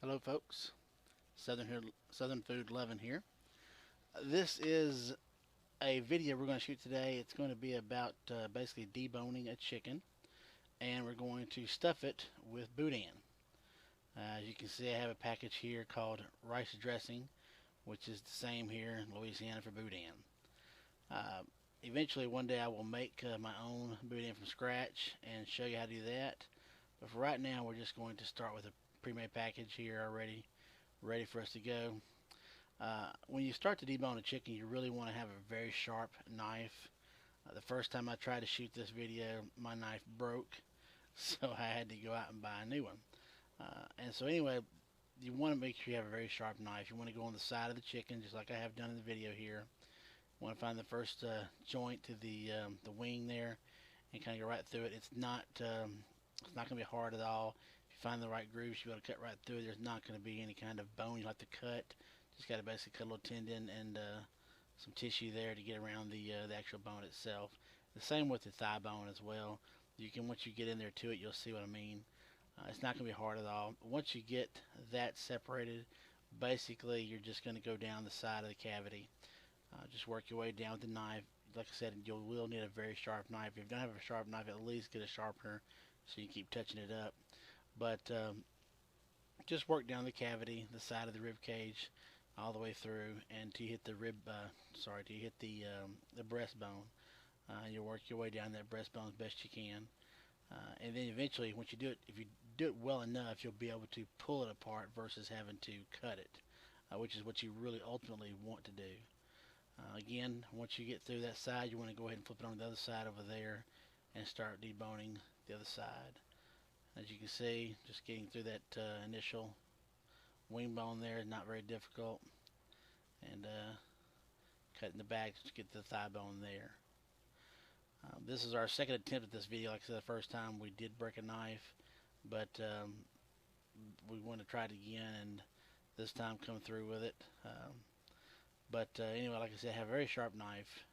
Hello folks, Southern Food Lovin' here. This is a video we're going to shoot today. It's going to be about basically deboning a chicken, and we're going to stuff it with Boudin. As you can see, I have a package here called rice dressing, which is the same here in Louisiana for Boudin. Uh, Eventually, one day I will make my own Boudin from scratch and show you how to do that. But for right now, we're just going to start with a pre-made package here already, ready for us to go. When you start to debone a chicken, you really want to have a very sharp knife. The first time I tried to shoot this video, my knife broke, so I had to go out and buy a new one. And so anyway, you want to make sure you have a very sharp knife. You want to go on the side of the chicken, just like I have done in the video here. You want to find the first joint to the wing there, and kind of go right through it. It's not going to be hard at all. If you find the right grooves, you want to cut right through it. There's not going to be any kind of bone you have to cut. Just got to basically cut a little tendon and some tissue there to get around the actual bone itself. The same with the thigh bone as well. You can, once you get in there to it, you'll see what I mean. It's not going to be hard at all. Once you get that separated, basically you're just going to go down the side of the cavity. Just work your way down with the knife. Like I said, you will need a very sharp knife. If you don't have a sharp knife, at least get a sharpener so you keep touching it up. But just work down the cavity, the side of the rib cage, all the way through, and to hit the to hit the breastbone. You'll work your way down that breastbone as best you can, and then eventually, once you do it, if you do it well enough, you'll be able to pull it apart versus having to cut it, which is what you really ultimately want to do. Again, once you get through that side, you want to go ahead and flip it on the other side over there and start deboning the other side. As you can see, just getting through that initial wing bone there is not very difficult, and cutting the back to get the thigh bone there. This is our second attempt at this video. Like I said, the first time we did break a knife, but we want to try it again, and this time come through with it. But anyway, like I said, have a very sharp knife,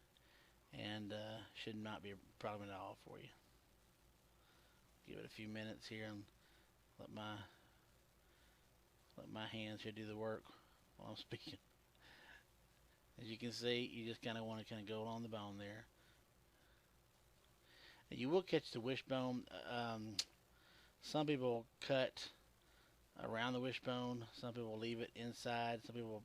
and should not be a problem at all for you. Give it a few minutes here and let my hands here do the work while I'm speaking. As you can see, you just kind of want to go along the bone there. And you will catch the wishbone. Some people cut around the wishbone. Some people leave it inside. Some people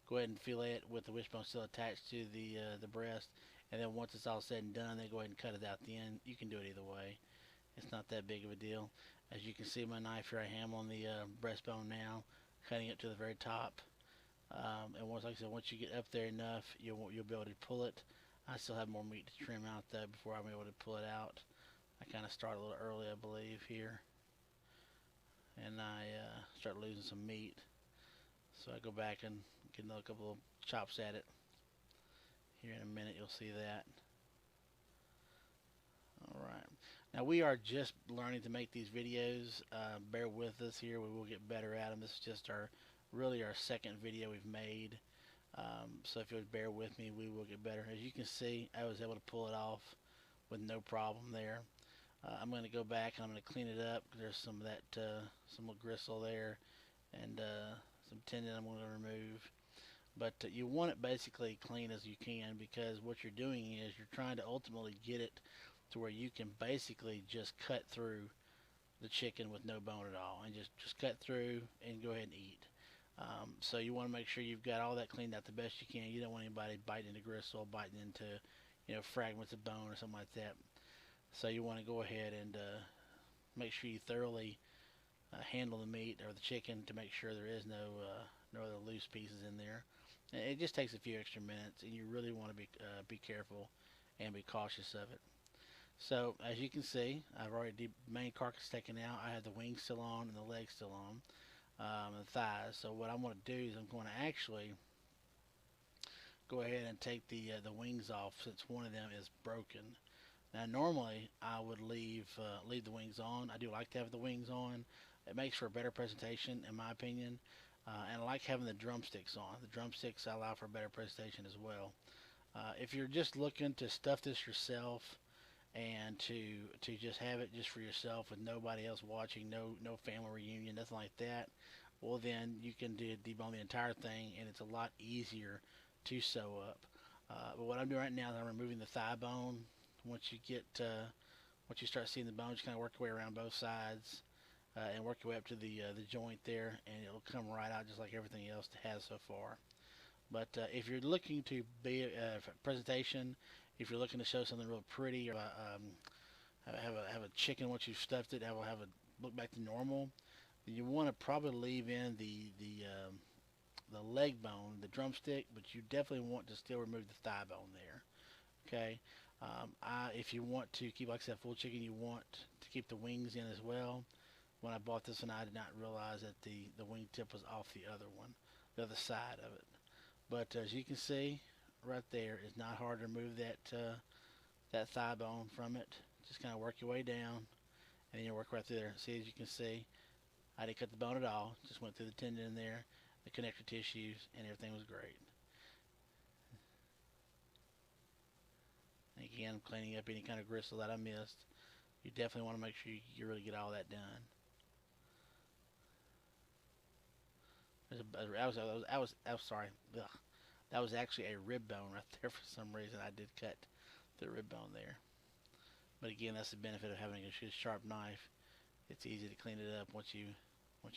go ahead and fillet it with the wishbone still attached to the breast. And then once it's all said and done, they go ahead and cut it out the end. You can do it either way. It's not that big of a deal. As you can see, my knife here, I am on the breastbone now, cutting it to the very top. And once, like I said, once you get up there enough, you'll be able to pull it. I still have more meat to trim out though before I'm able to pull it out. I kind of start a little early, I believe, here, and I start losing some meat. So I go back and get another couple of chops at it. Here in a minute, you'll see that. Alright, now we are just learning to make these videos. Bear with us here, we will get better at them. This is just really our second video we've made. So if you'll bear with me, we will get better. As you can see, I was able to pull it off with no problem there. I'm going to go back and I'm going to clean it up. There's some of that, some little gristle there, and some tendon I'm going to remove. But you want it basically clean as you can, because what you're doing is you're trying to ultimately get it to where you can basically just cut through the chicken with no bone at all, and just cut through and go ahead and eat. So you want to make sure you've got all that cleaned out the best you can. You don't want anybody biting into gristle, biting into fragments of bone or something like that. So you want to go ahead and make sure you thoroughly handle the meat or the chicken to make sure there is no other loose pieces in there. And it just takes a few extra minutes, and you really want to be careful and be cautious of it. So as you can see, I've already the main carcass taken out. I have the wings still on and the legs still on, and the thighs. So what I'm going to do is I'm going to actually go ahead and take the wings off, since one of them is broken. Now normally I would leave the wings on. I do like to have the wings on. It makes for a better presentation, in my opinion. And I like having the drumsticks on. The drumsticks allow for a better presentation as well. If you're just looking to stuff this yourself and to just have it just for yourself with nobody else watching, no family reunion, nothing like that, well then you can debone the entire thing, and it's a lot easier to sew up. But what I'm doing right now is I'm removing the thigh bone. Once you get once you start seeing the bone, just kind of work your way around both sides, and work your way up to the joint there, and it'll come right out just like everything else it has so far. But if you're looking to be for presentation, if you're looking to show something real pretty, or have a chicken once you've stuffed it, have it look back to normal, then you want to probably leave in the leg bone, the drumstick, but you definitely want to still remove the thigh bone there. Okay. If you want to keep, like I said, full chicken, you want to keep the wings in as well. When I bought this one, I did not realize that the wing tip was off the other one, the other side of it. But as you can see, right there, it's not hard to remove that thigh bone from it. Just kind of work your way down, and then you work right through there. See, as you can see, I didn't cut the bone at all. Just went through the tendon in there, the connective tissues, and everything was great. And again, cleaning up any kind of gristle that I missed. You definitely want to make sure you really get all that done. I was sorry. Ugh. That was actually a rib bone right there. For some reason, I did cut the rib bone there. But again, that's the benefit of having a sharp knife. It's easy to clean it up once you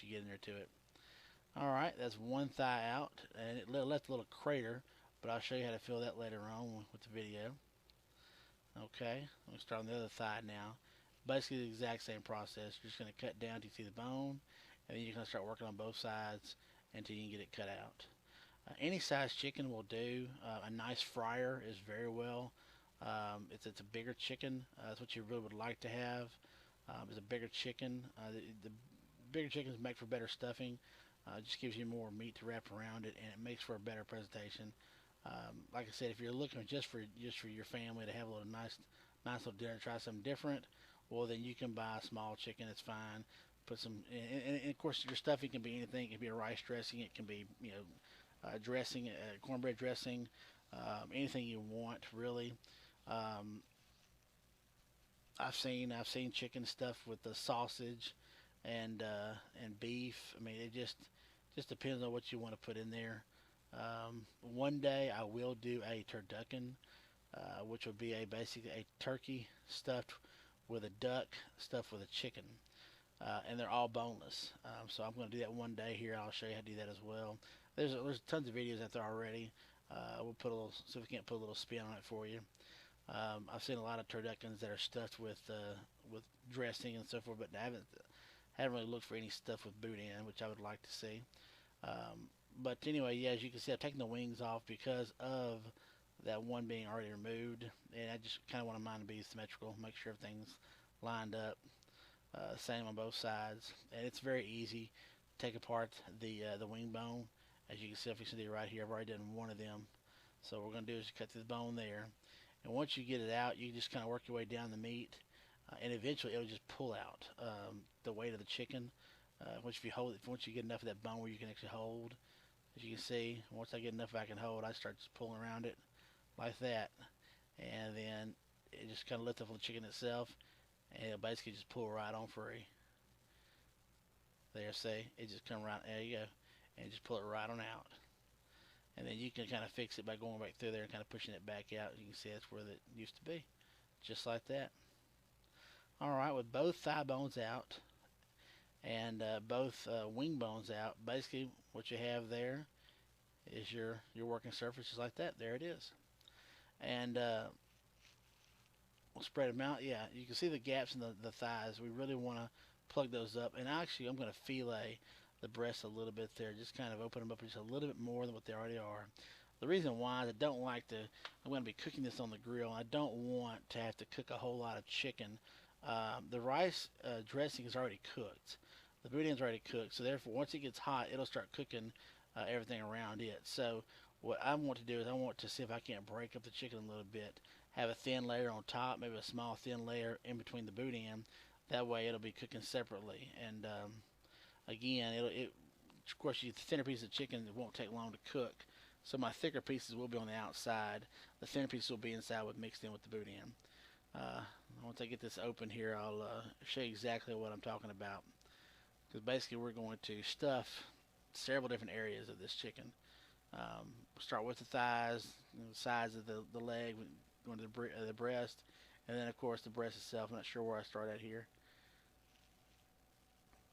get in there to it. All right, that's one thigh out, and it left a little crater, but I'll show you how to fill that later on with the video. Okay, let me start on the other thigh now. Basically the exact same process. You're just going to cut down till you see the bone, and then you're going to start working on both sides until you can get it cut out. Any size chicken will do. A nice fryer is very well. It's a bigger chicken. That's what you really would like to have. Is a bigger chicken. The bigger chickens make for better stuffing. It just gives you more meat to wrap around it, and it makes for a better presentation. Like I said, if you're looking just for your family to have a little nice little dinner, try something different, well then you can buy a small chicken. It's fine. Put some, and of course your stuffing can be anything. It can be a rice dressing. It can be dressing, cornbread dressing, anything you want really. Um, I've seen chicken stuffed with the sausage and beef. I mean, it just depends on what you want to put in there. One day I will do a turducken, which would be basically a turkey stuffed with a duck stuffed with a chicken, and they're all boneless. So I'm going to do that one day here. I'll show you how to do that as well. There's tons of videos out there already. We'll put a little, see if we can't put a little spin on it for you. I've seen a lot of turduckens that are stuffed with dressing and so forth, but I haven't really looked for any stuff with boudin, which I would like to see. But anyway, yeah, as you can see, I've taken the wings off because of that one being already removed, and I just kind of want mine to be symmetrical, make sure everything's lined up, same on both sides, and it's very easy to take apart the wing bone. As you can see, if you see right here, I've already done one of them. So what we're going to do is cut through the bone there, and once you get it out, you just kind of work your way down the meat, and eventually it'll just pull out the weight of the chicken. Once you get enough of that bone where you can actually hold, as you can see, once I get enough I can hold, I start just pulling around it like that, and then it just kind of lifts up on the chicken itself, and it'll basically just pull right on free. There, see, it just come right, there you go, and just pull it right on out. And then you can kind of fix it by going back through there and kind of pushing it back out. You can see that's where it used to be, just like that. Alright, with both thigh bones out and both wing bones out, basically what you have there is your working surface, just like that. There it is. And we'll spread them out. Yeah, you can see the gaps in the thighs. We really want to plug those up. And actually, I'm going to fillet the breasts a little bit there. Just kind of open them up just a little bit more than what they already are. The reason why is I don't like to, I'm going to be cooking this on the grill, and I don't want to have to cook a whole lot of chicken. The rice dressing is already cooked. The boudin's already cooked, so therefore once it gets hot, it'll start cooking everything around it. So what I want to do is I want to see if I can't break up the chicken a little bit. Have a thin layer on top, maybe a small thin layer in between the boudin. That way it'll be cooking separately. And again, of course, the thinner piece of chicken, it won't take long to cook. So my thicker pieces will be on the outside. The thinner pieces will be inside with mixed in with the boudin. Once I get this open here, I'll show you exactly what I'm talking about. Because basically, we're going to stuff several different areas of this chicken. We'll start with the thighs, the sides of the leg, going to the breast, and then of course the breast itself. I'm not sure where I start at here,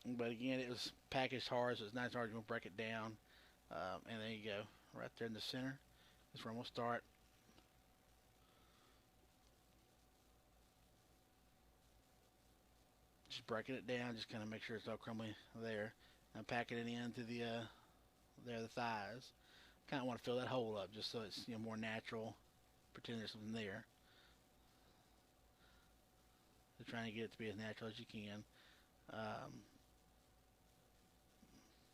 but again, it was packaged hard, so it's nice and hard. You're gonna break it down, and there you go, right there in the center. That's where I'm gonna start. Just breaking it down, just kind of make sure it's all crumbly there. I'm packing it into the thighs. Kind of want to fill that hole up just so it's more natural. Pretend there's something there. So trying to get it to be as natural as you can.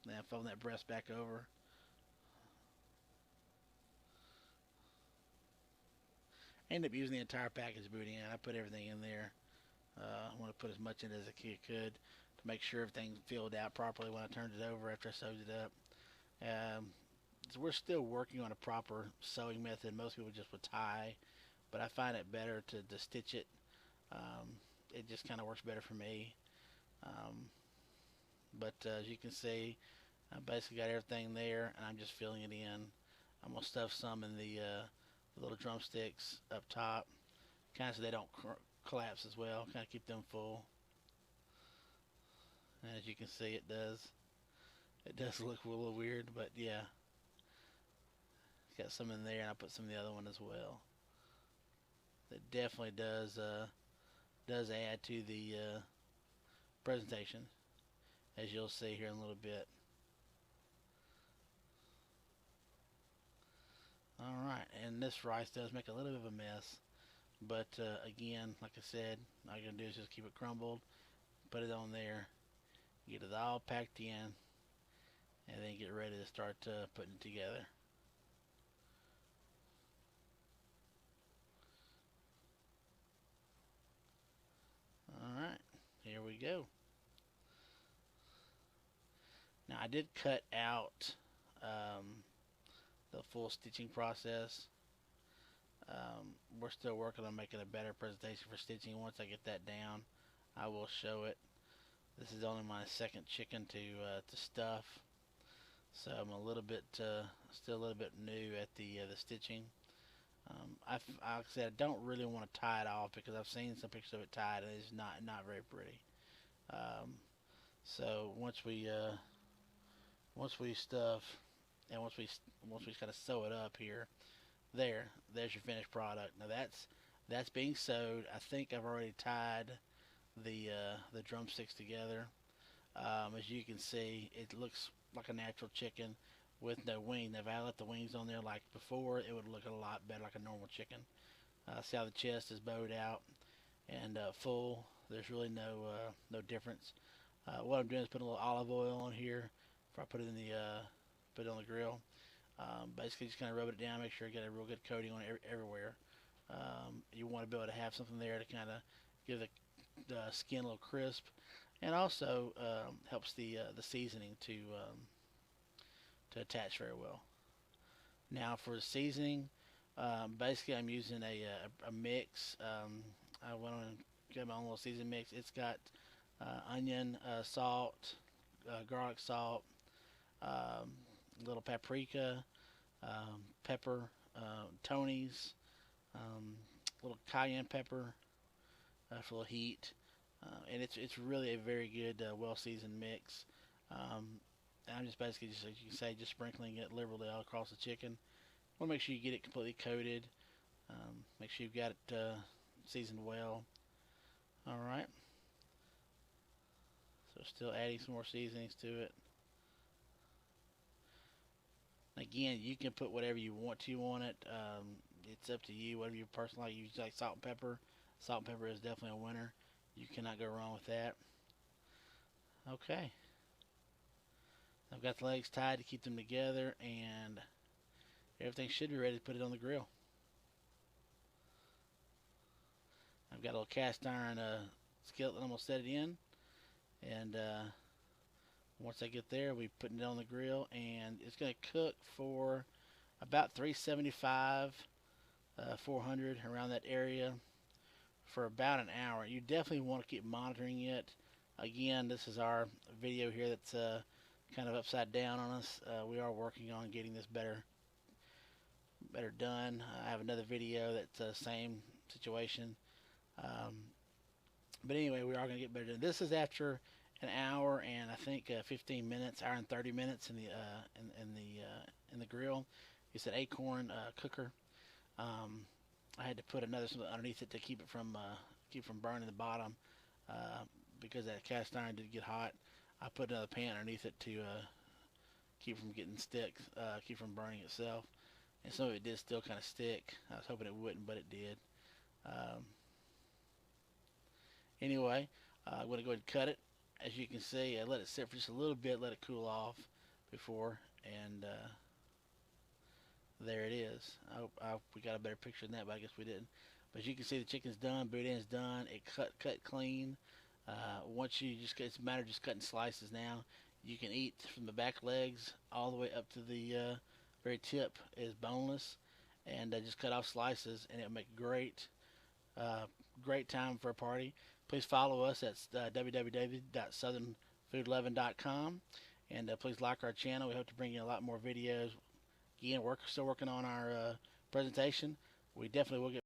Now fold that breast back over. I end up using the entire package of Boudin. I put everything in there. I want to put as much in as I could to make sure everything filled out properly when I turned it over after I sewed it up. So we're still working on a proper sewing method. Most people just would tie, but I find it better to stitch it. It just kind of works better for me. Um, but as you can see, I basically got everything there, and I'm just filling it in. I'm gonna stuff some in the little drumsticks up top, kind of so they don't collapse as well. Kind of keep them full. And as you can see, it does. It does look a little weird, but yeah, got some in there, and I put some in the other one as well. That definitely does add to the presentation, as you'll see here in a little bit. Alright, and this rice does make a little bit of a mess, but again, like I said, all you're going to do is just keep it crumbled, put it on there, get it all packed in, and then get ready to start putting it together. Alright, here we go. Now I did cut out the full stitching process. We're still working on making a better presentation for stitching. Once I get that down, I will show it. This is only my second chicken to stuff, so I'm a little bit still a little bit new at the stitching. Like I said, I don't really want to tie it off because I've seen some pictures of it tied and it's not very pretty. So once we stuff and once we kind of sew it up here, there's your finished product. Now that's being sewed. I think I've already tied the drumsticks together. As you can see, it looks like a natural chicken with no wing. Now, if I left the wings on there like before, it would look a lot better like a normal chicken. See how the chest is bowed out and full. There's really no difference. What I'm doing is putting a little olive oil on here before I put it in put it on the grill. Basically, just kind of rub it down, make sure you get a real good coating on it everywhere. You want to be able to have something there to kind of give the skin a little crisp, and also helps the seasoning to attach very well. Now for the seasoning, basically I'm using a mix. I went on and got my own little seasoning mix. It's got onion, salt, garlic salt, little paprika, pepper, Tony's, little cayenne pepper for the heat, and it's really a very good, well seasoned mix. And I'm just basically just, as you can say, just sprinkling it liberally all across the chicken. Want to make sure you get it completely coated. Make sure you've got it seasoned well. All right. So still adding some more seasonings to it. Again, you can put whatever you want to on it. It's up to you, whatever you personally like. You like salt and pepper. Salt and pepper is definitely a winner. You cannot go wrong with that. Okay. I've got the legs tied to keep them together, and everything should be ready to put it on the grill. I've got a little cast iron skillet that I'm going to set it in, and once I get there, we putting it on the grill, and it's going to cook for about 375, 400, around that area, for about an hour. You definitely want to keep monitoring it. Again, this is our video here that's kind of upside down on us. We are working on getting this better done. I have another video that's the same situation. Um, but anyway, we are going to get better done. This is after an hour and I think 15 minutes, hour and 30 minutes in the in the grill. It's an Acorn cooker. I had to put another something underneath it to keep from burning the bottom because that cast iron did get hot. I put another pan underneath it to keep from getting sticks, keep from burning itself. And some of it did still kind of stick. I was hoping it wouldn't, but it did. Anyway, I'm going to go ahead and cut it. As you can see, I let it sit for just a little bit, let it cool off before, and there it is. I hope we got a better picture than that, but I guess we didn't. But as you can see, the chicken's done, boudin's done. It cut clean. Once you it's a matter of just cutting slices now. You can eat from the back legs all the way up to the very tip is boneless, and just cut off slices, and it'll make great time for a party. Please follow us at www.southernfood11.com, and please like our channel. We hope to bring you a lot more videos. Again, we're still working on our presentation. We definitely will get